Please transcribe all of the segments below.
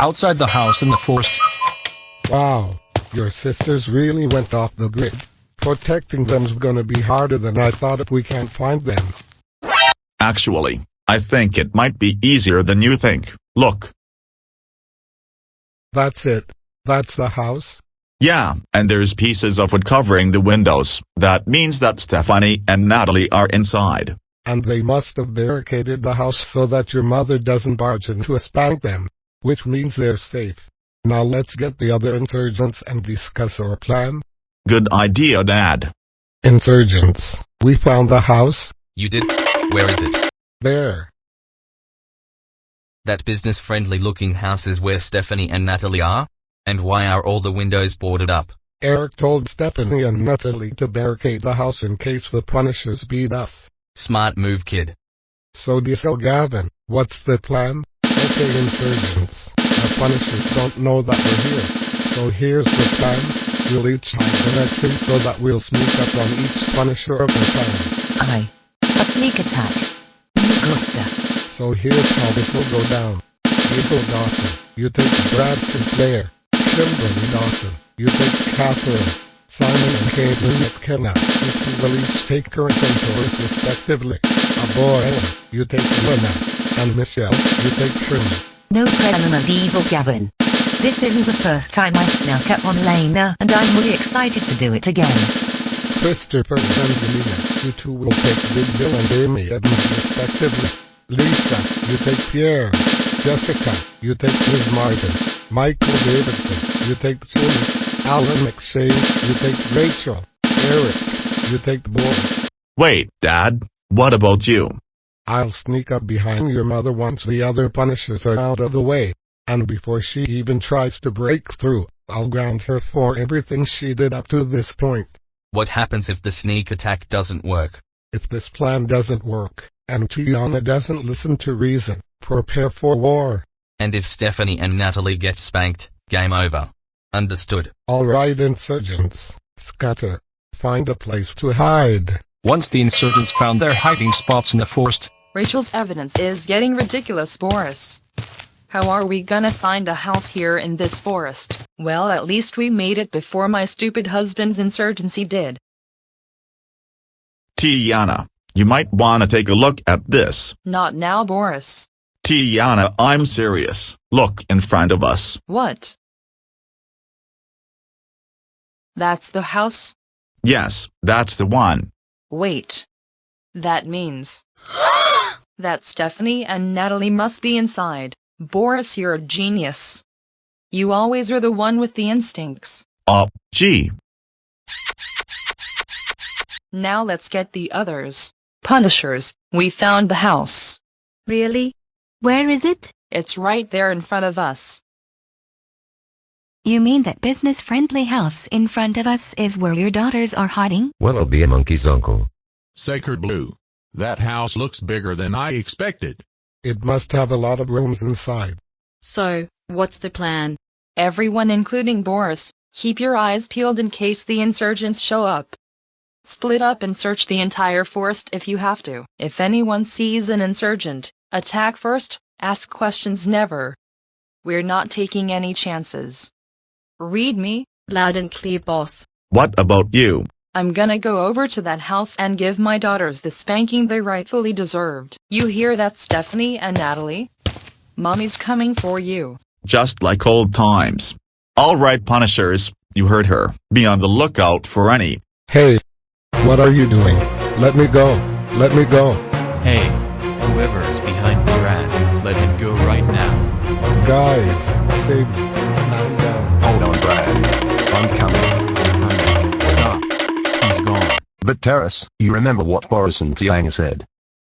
outside the house in the forest. Wow, your sisters really went off the grid. Protecting them's gonna be harder than I thought if we can't find them. Actually, I think it might be easier than you think. Look. That's it. That's the house? Yeah, and there's pieces of wood covering the windows. That means that Stephanie and Natalie are inside. And they must have barricaded the house so that your mother doesn't barge in to spank them, which means they're safe. Now let's get the other insurgents and discuss our plan. Good idea, Dad. Insurgents, we found the house. You did? Where is it? There. That business-friendly looking house is where Stephanie and Natalie are? And why are all the windows boarded up? Eric told Stephanie and Natalie to barricade the house in case the Punishers beat us. Smart move, kid. So Gavin, what's the plan? Okay, insurgents, the Punishers don't know that we're here. So here's the plan. We'll each hide in a tree so that we'll sneak up on each Punisher of the time. A sneak attack. Me gusta. So here's how this will go down. Diesel Dawson, you take Brad Sinclair. Kimberly Dawson, you take Catherine. Simon and Caitlin McKenna, you two will each take current and Taurus respectively. Ellen, you take Elena. And Michelle, you take Trim. No prelima Diesel Gavin. This isn't the first time I snuck up on Lena, and I'm really excited to do it again. Christopher and Angelina, you two will take Big Bill and Amy Edmund respectively. Lisa, you take Pierre. Jessica, you take Liz Martin. Michael Davidson, you take Julie. Alan McShane, you take Rachel. Eric, you take Boris. Wait, Dad, what about you? I'll sneak up behind your mother once the other Punishers are out of the way. And before she even tries to break through, I'll ground her for everything she did up to this point. What happens if the sneak attack doesn't work? If this plan doesn't work, and Tiana doesn't listen to reason, prepare for war. And if Stephanie and Natalie get spanked, game over. Understood. Alright, insurgents, scatter. Find a place to hide. Once the insurgents found their hiding spots in the forest. Rachel's evidence is getting ridiculous, Boris. How are we gonna find a house here in this forest? Well, at least we made it before my stupid husband's insurgency did. Tiana, you might wanna take a look at this. Not now, Boris. Tiana, I'm serious. Look in front of us. What? That's the house? Yes, that's the one. Wait. That means that Stephanie and Natalie must be inside. Boris, you're a genius. You always are the one with the instincts. Gee. Now let's get the others. Punishers, we found the house. Really? Where is it? It's right there in front of us. You mean that business-friendly house in front of us is where your daughters are hiding? Well, I'll be a monkey's uncle. Sacred Blue. That house looks bigger than I expected. It must have a lot of rooms inside. So, what's the plan? Everyone, including Boris, keep your eyes peeled in case the insurgents show up. Split up and search the entire forest if you have to. If anyone sees an insurgent, attack first, ask questions never. We're not taking any chances. Read me? Loud and clear, boss. What about you? I'm gonna go over to that house and give my daughters the spanking they rightfully deserved. You hear that, Stephanie and Natalie? Mommy's coming for you. Just like old times. All right, Punishers, you heard her. Be on the lookout for any. Hey, what are you doing? Let me go. Let me go. Hey, whoever is behind Brad, let him go right now. Guys, save me. I'm down. Hold on, Brad. I'm coming. Stop. He's gone. But Terrace, you remember what Boris and Tiyana said?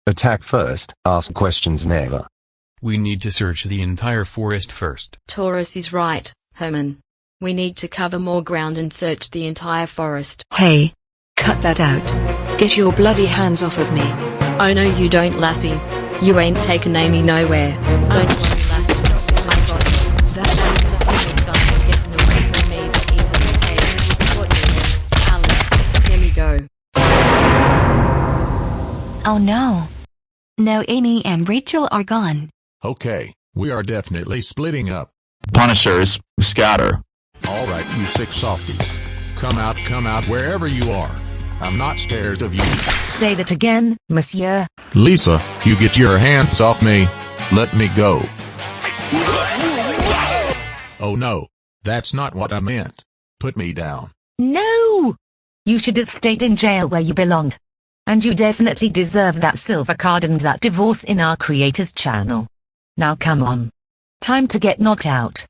Attack first, ask questions never. We need to search the entire forest first. Taurus is right, Herman. We need to cover more ground and search the entire forest. Hey. Cut that out. Get your bloody hands off of me. Oh no you don't, lassie. You ain't taking Amy nowhere. Don't worry, lassie. I got you. That is gonna getting away from me that easily. Hey, what is Alan, here we go. Oh no. No, Amy and Rachel are gone. Okay, we are definitely splitting up. Punishers, scatter. Alright, you sick softies. Come out wherever you are. I'm not scared of you. Say that again, monsieur. Lisa, you get your hands off me. Let me go. Oh no, that's not what I meant. Put me down. No! You should have stayed in jail where you belonged. And you definitely deserve that silver card and that divorce in our creators channel. Now come on. Time to get knocked out.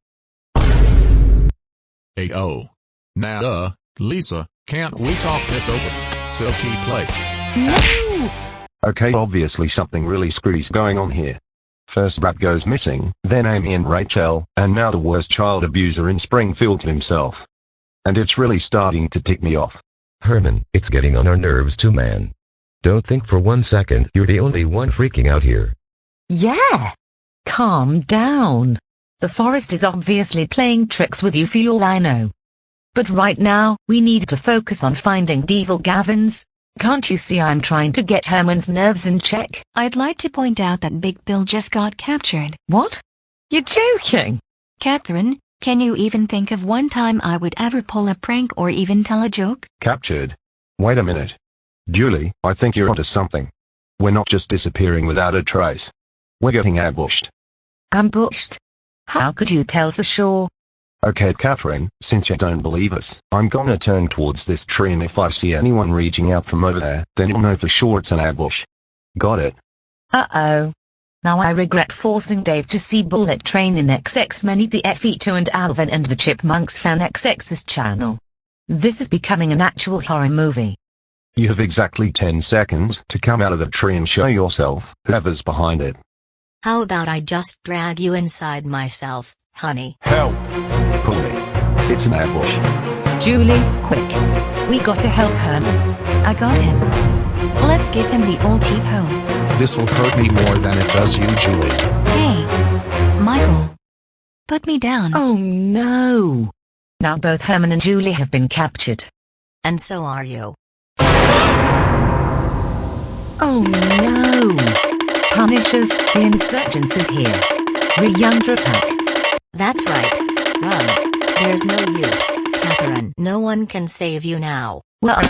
Hey oh. Now, Lisa, can't we talk this over? Silky play. No! Okay, obviously something really screwy's going on here. First Brad goes missing, then Amy and Rachel, and now the worst child abuser in Springfield himself. And it's really starting to tick me off. Herman, it's getting on our nerves too, man. Don't think for 1 second you're the only one freaking out here. Yeah! Calm down. The forest is obviously playing tricks with you for all I know. But right now, we need to focus on finding Diesel Gavins. Can't you see I'm trying to get Herman's nerves in check? I'd like to point out that Big Bill just got captured. What? You're joking? Catherine, can you even think of one time I would ever pull a prank or even tell a joke? Captured? Wait a minute. Julie, I think you're onto something. We're not just disappearing without a trace. We're getting ambushed. Ambushed? How could you tell for sure? Okay, Catherine, since you don't believe us, I'm gonna turn towards this tree, and if I see anyone reaching out from over there, then you'll know for sure it's an ambush. Got it? Uh-oh. Now I regret forcing Dave to see Bullet Train in XX Many the FE2 and Alvin and the Chipmunks Fan XX's channel. This is becoming an actual horror movie. You have exactly 10 seconds to come out of the tree and show yourself, whoever's behind it. How about I just drag you inside myself, honey? Help! Pull me. It's an ambush. Julie, quick. We gotta help Herman. I got him. Let's give him the old T-pose. This will hurt me more than it does you, Julie. Hey, Michael. Put me down. Oh no. Now both Herman and Julie have been captured. And so are you. Oh no. Punishers, the Insurgents is here. We're under attack. That's right. Run. There's no use, Catherine. No one can save you now. Well,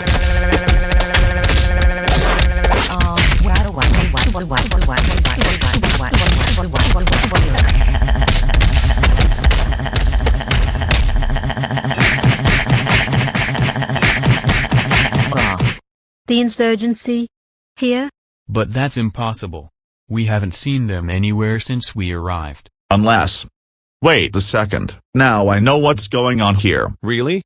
The insurgency? Here? But that's impossible. We haven't seen them anywhere since we arrived. Unless... Wait a second. Now I know what's going on here. Really?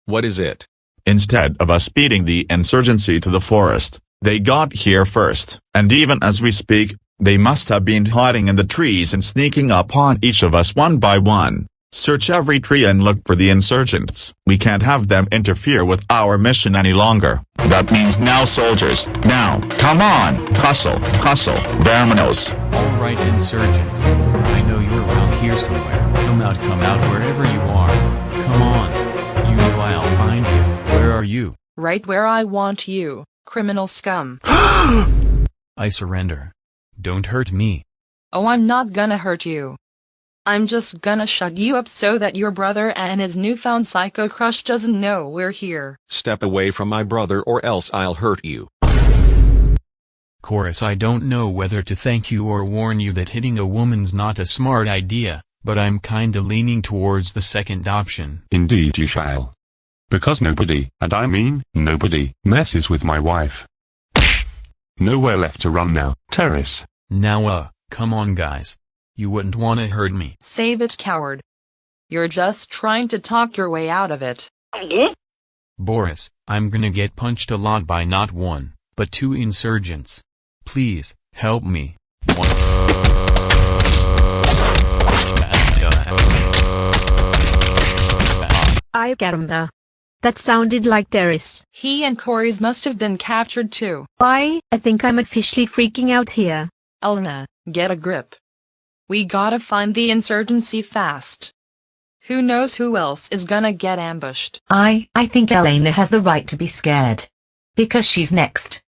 What is it? Instead of us beating the insurgency to the forest, they got here first, and even as we speak, they must have been hiding in the trees and sneaking up on each of us one by one. Search every tree and look for the insurgents. We can't have them interfere with our mission any longer. That means now, soldiers. Now, come on. Hustle, hustle, Verminos. Alright, insurgents. I know you're around here somewhere. Come out wherever you are. Come on. You know I'll find you. Where are you? Right where I want you, criminal scum. I surrender. Don't hurt me. Oh, I'm not gonna hurt you. I'm just gonna shut you up so that your brother and his newfound psycho crush doesn't know we're here. Step away from my brother or else I'll hurt you. Chorus, I don't know whether to thank you or warn you that hitting a woman's not a smart idea, but I'm kinda leaning towards the second option. Indeed you shall. Because nobody, and I mean nobody, messes with my wife. Nowhere left to run now, Terrace. Now come on guys. You wouldn't want to hurt me. Save it, coward. You're just trying to talk your way out of it. Boris, I'm gonna get punched a lot by not one, but two insurgents. Please, help me. Ay caramba. That sounded like Darius. He and Corey's must have been captured too. I think I'm officially freaking out here. Elena, get a grip. We gotta find the insurgency fast. Who knows who else is gonna get ambushed? I think Elena has the right to be scared. Because she's next.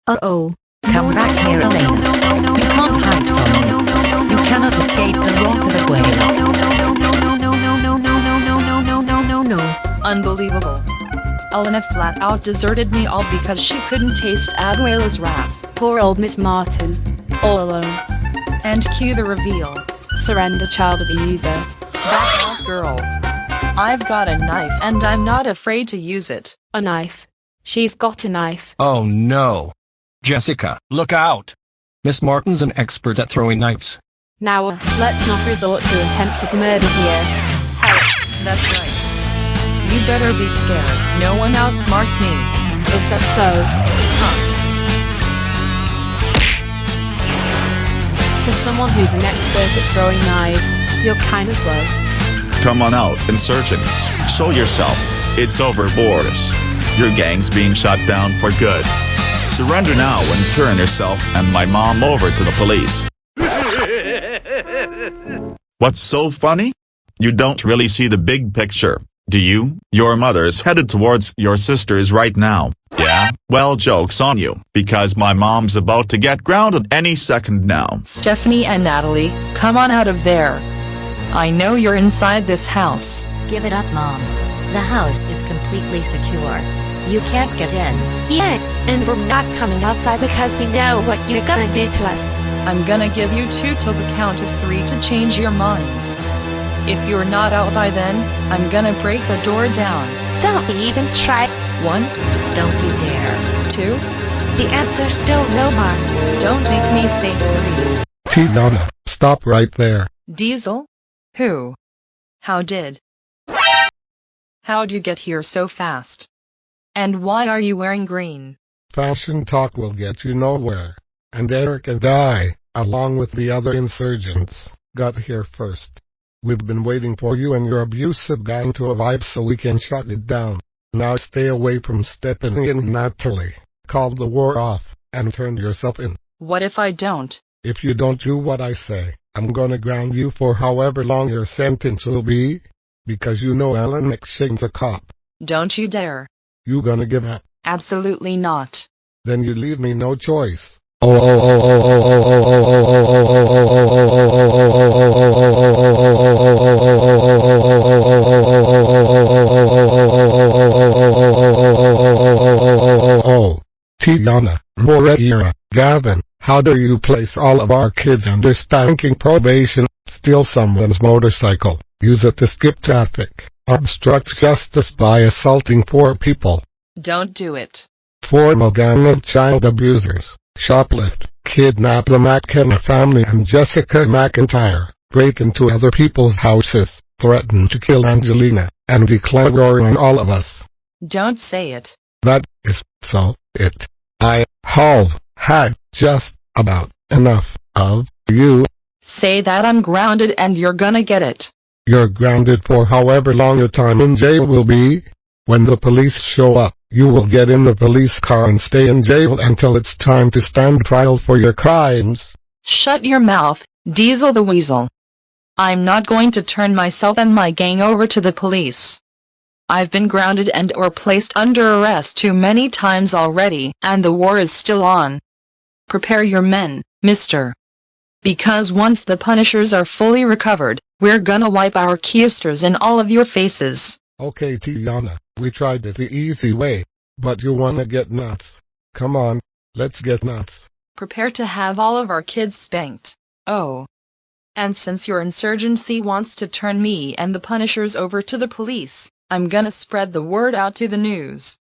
Uh-oh. Come back here, Elena. You can't hide await the wrath of a whale. Unbelievable. Elena flat out deserted me all because she couldn't taste Abuela's wrath. Poor old Miss Martin. All alone. And cue the reveal. Surrender, child abuser. Back off, girl. I've got a knife and I'm not afraid to use it. A knife. She's got a knife. Oh no. Jessica, look out. Miss Martin's an expert at throwing knives. Now, let's not resort to attempted murder here. That's right. You better be scared. No one outsmarts me. Is that so? For someone who's an expert at throwing knives, you're kinda slow. Come on out, insurgents. Show yourself. It's over, Boris. Your gang's being shut down for good. Surrender now and turn yourself and my mom over to the police. What's so funny? You don't really see the big picture, do you? Your mother's headed towards your sisters right now. Yeah? Well, joke's on you, because my mom's about to get grounded any second now. Stephanie and Natalie, come on out of there. I know you're inside this house. Give it up, Mom. The house is completely secure. You can't get in. Yeah, and we're not coming outside because we know what you're gonna do to us. I'm gonna give you 2 till the count of 3 to change your minds. If you're not out by then, I'm gonna break the door down. Don't even try. 1. Don't you dare. 2. The answer's still no, Mom. Don't make me say 3. Tiyana, stop right there. Diesel? Who? How'd you get here so fast? And why are you wearing green? Fashion talk will get you nowhere. And Eric and I, along with the other insurgents, got here first. We've been waiting for you and your abusive gang to arrive so we can shut it down. Now stay away from stepping in, Natalie. Call the war off, and turn yourself in. What if I don't? If you don't do what I say, I'm gonna ground you for however long your sentence will be. Because you know Ellen McShane's a cop. Don't you dare. You gonna give up? Absolutely not. Then you leave me no choice. Tiyana, Elena, Gavin, how dare you place all of our kids under spanking probation, steal someone's motorcycle, use it to skip traffic, obstruct justice by assaulting 4 people. Don't do it. Form a gang of child abusers, shoplift, kidnap the McKenna family and Jessica McIntyre, break into other people's houses, threaten to kill Angelina, and declare war on all of us. Don't say it. That is so it. I have had just about enough of you. Say that I'm grounded and you're gonna get it. You're grounded for however long your time in jail will be. When the police show up, you will get in the police car and stay in jail until it's time to stand trial for your crimes. Shut your mouth, Diesel the Weasel. I'm not going to turn myself and my gang over to the police. I've been grounded and or placed under arrest too many times already, and the war is still on. Prepare your men, mister. Because once the Punishers are fully recovered, we're gonna wipe our keisters in all of your faces. Okay, Tiyana, we tried it the easy way, but you wanna get nuts. Come on, let's get nuts. Prepare to have all of our kids spanked. Oh. And since your insurgency wants to turn me and the Punishers over to the police, I'm gonna spread the word out to the news.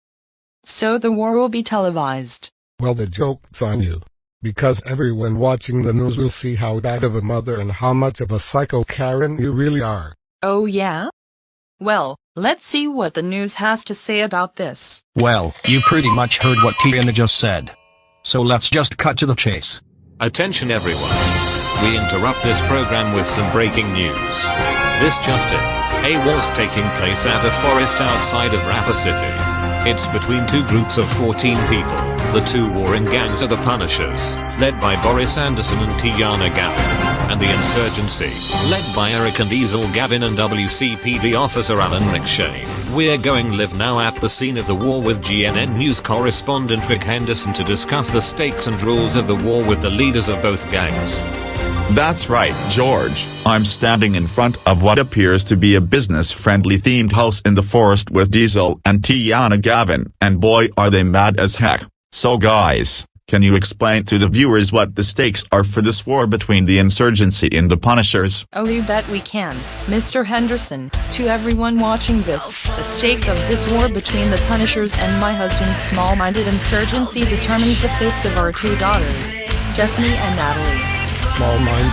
So the war will be televised. Well, the joke's on you. Because everyone watching the news will see how bad of a mother and how much of a psycho Karen you really are. Oh yeah? Well, let's see what the news has to say about this. Well, you pretty much heard what Tiana just said. So let's just cut to the chase. Attention everyone. We interrupt this program with some breaking news. This just in. A war's taking place at a forest outside of Rapper City. It's between 2 groups of 14 people. The 2 warring gangs are the Punishers, led by Boris Anderson and Tiyana Gavin, and the Insurgency, led by Eric and Diesel Gavin and WCPD officer Alan McShane. We're going live now at the scene of the war with GNN News correspondent Rick Henderson to discuss the stakes and rules of the war with the leaders of both gangs. That's right, George. I'm standing in front of what appears to be a business-friendly themed house in the forest with Diesel and Tiyana Gavin, and boy are they mad as heck. So guys, can you explain to the viewers what the stakes are for this war between the insurgency and the Punishers? Oh, you bet we can, Mr. Henderson. To everyone watching this, the stakes of this war between the Punishers and my husband's small-minded insurgency determines the fates of our two daughters, Stephanie and Natalie. Small-minded.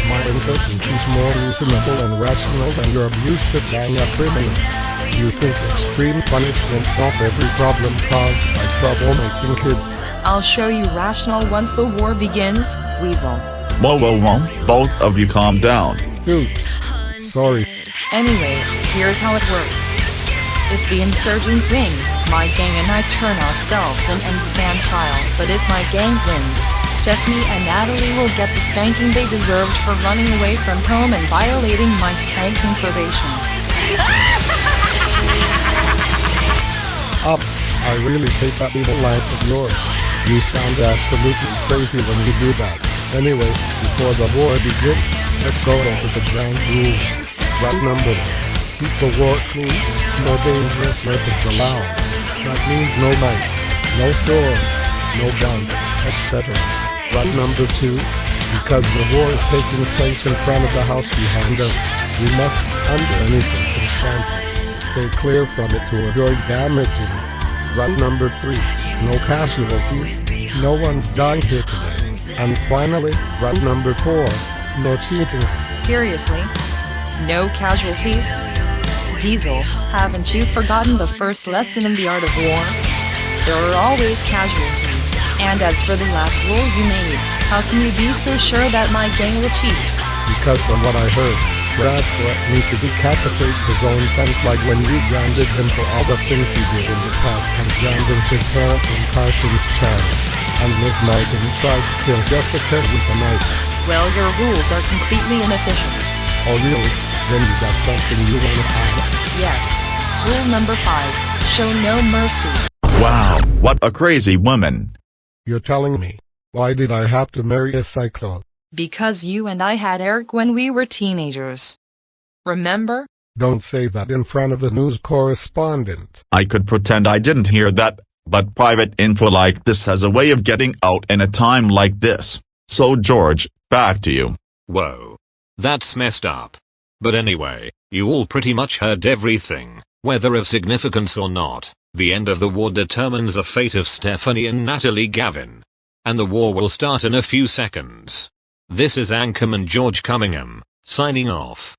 My insurgency's more reasonable and rational than your abusive gang of criminals. You think extreme punishment solve every problem caused by troublemaking kids? I'll show you rational once the war begins, Weasel. Whoa, both of you calm down. Oops. Sorry. Anyway, here's how it works. If the insurgents win, my gang and I turn ourselves in and stand trial. But if my gang wins, Stephanie and Natalie will get the spanking they deserved for running away from home and violating my spanking probation. I really hate that evil life of yours. You sound absolutely crazy when you do that. Anyway, before the war begins, let's go over the ground rules. Rule number 1. Keep the war clean. No dangerous methods allowed. That means no knives, no swords, no guns, etc. Rule number 2. Because the war is taking place in front of the house behind us, we must, under any circumstances, stay clear from it to avoid damaging it. Rule number 3. No casualties. No one's dying here today. And finally, rule number 4. No cheating. Seriously? No casualties? Diesel, haven't you forgotten the first lesson in the art of war? There are always casualties. And as for the last rule you made, how can you be so sure that my gang will cheat? Because from what I heard, Brad threatened me to decapitate his own son, like when you grounded him for all the things he did in the past, and grounded his parent in Carson's child. And Miss Martin tried to kill Jessica with a knife. Well, your rules are completely inefficient. Oh really? Then you got something you want to add? Yes. Rule number 5. Show no mercy. Wow, what a crazy woman. You're telling me. Why did I have to marry a cyclone? Because you and I had Eric when we were teenagers. Remember? Don't say that in front of the news correspondent. I could pretend I didn't hear that, but private info like this has a way of getting out in a time like this. So George, back to you. Whoa. That's messed up. But anyway, you all pretty much heard everything, whether of significance or not. The end of the war determines the fate of Stephanie and Natalie Gavin. And the war will start in a few seconds. This is Anchorman George Cunningham, signing off.